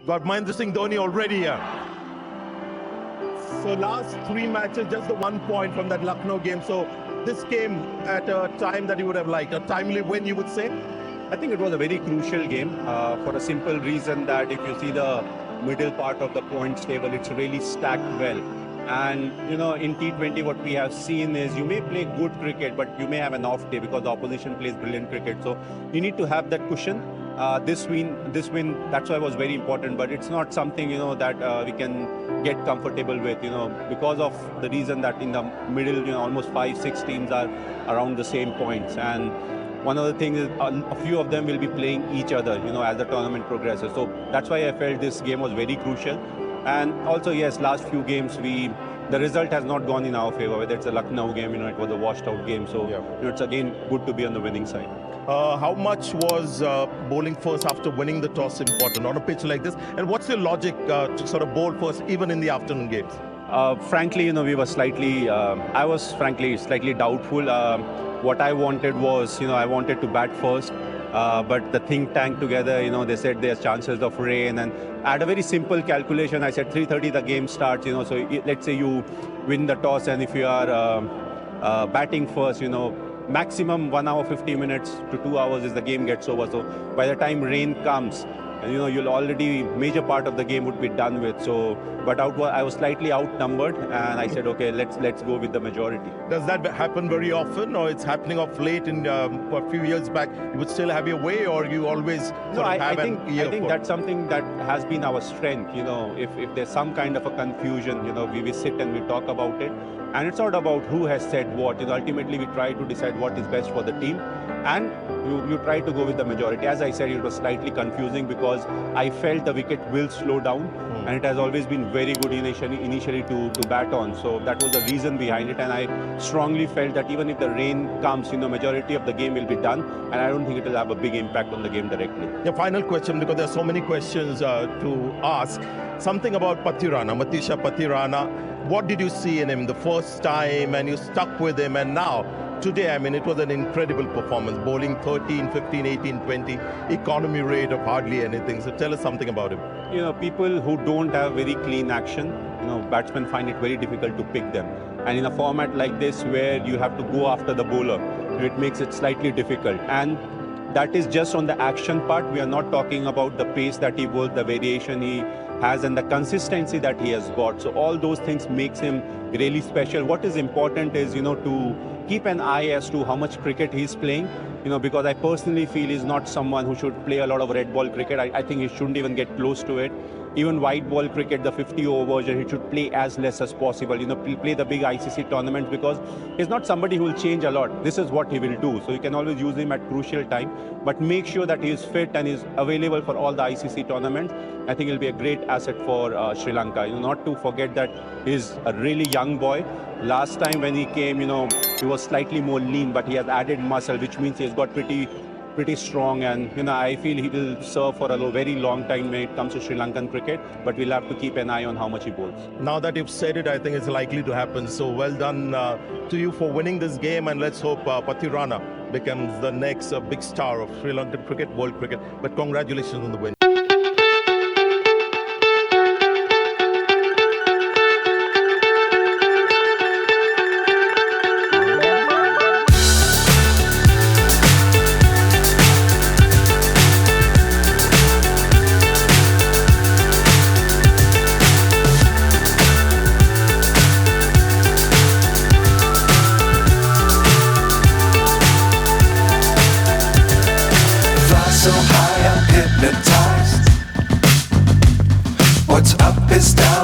Got Mahendra Singh Dhoni already here. So last three matches, just the 1 point from that Lucknow game. So this came at a time that you would have liked, a timely win, you would say? I think it was a very crucial game for a simple reason that if you see the middle part of the points table, it's really stacked well. And in T20, what we have seen is you may play good cricket, but you may have an off day because the opposition plays brilliant cricket. So you need to have that cushion. This win, that's why it was very important. But it's not something that we can get comfortable with. Because of the reason that in the middle, almost 5-6 teams are around the same points. And one of the things is a few of them will be playing each other, as the tournament progresses. So that's why I felt this game was very crucial. And also, yes, last few games, the result has not gone in our favor. Whether it's a Lucknow game, it was a washed out game. So it's again good to be on the winning side. How much was bowling first after winning the toss important on a pitch like this? And what's your logic to sort of bowl first, even in the afternoon games? Frankly, we were I was frankly slightly doubtful. What I wanted was, I wanted to bat first. But the think tank together, they said there's chances of rain. And I had a very simple calculation. I said 3:30 the game starts, so let's say you win the toss, and if you are batting first, maximum 1 hour, 50 minutes to 2 hours is the game gets over. So by the time rain comes, you'll already, major part of the game would be done with. So, but I was slightly outnumbered, and I said, okay, let's go with the majority. Does that happen very often, or it's happening of late? A few years back, you would still have your way, or you always I think that's something that has been our strength. If there's some kind of a confusion, we sit and we talk about it, and it's not about who has said what. Ultimately, we try to decide what is best for the team, and you try to go with the majority. As I said, it was slightly confusing because I felt the wicket will slow down, and it has always been very good initially to bat on. So that was the reason behind it, and I strongly felt that even if the rain comes, majority of the game will be done, and I don't think it will have a big impact on the game directly. The final question, because there are so many questions to ask. Something about Pathirana, Matisha Pathirana. What did you see in him the first time, and you stuck with him, and now? Today, it was an incredible performance, bowling 13, 15, 18, 20, economy rate of hardly anything. So tell us something about him. People who don't have very clean action, batsmen find it very difficult to pick them. And in a format like this where you have to go after the bowler, it makes it slightly difficult. And that is just on the action part. We are not talking about the pace that he bowls, the variation he has, and the consistency that he has got. So all those things makes him really special. What is important is, to keep an eye as to how much cricket he's playing, because I personally feel he's not someone who should play a lot of red ball cricket. I think he shouldn't even get close to it. Even white ball cricket, the 50-over version, he should play as less as possible. Play the big ICC tournaments, because he's not somebody who will change a lot. This is what he will do. So you can always use him at crucial time, but make sure that he is fit and is available for all the ICC tournaments. I think he'll be a great asset for Sri Lanka. Not to forget that he's a really young boy. Last time when he came, he was slightly more lean, but he has added muscle, which means he's got pretty strong, and I feel he will serve for a very long time when it comes to Sri Lankan cricket, but we'll have to keep an eye on how much he bowls. Now that you've said it, I think it's likely to happen. So well done to you for winning this game, and let's hope Pathirana becomes the next big star of Sri Lankan cricket, world cricket. But congratulations on the win. So high, I'm hypnotized. What's up is down.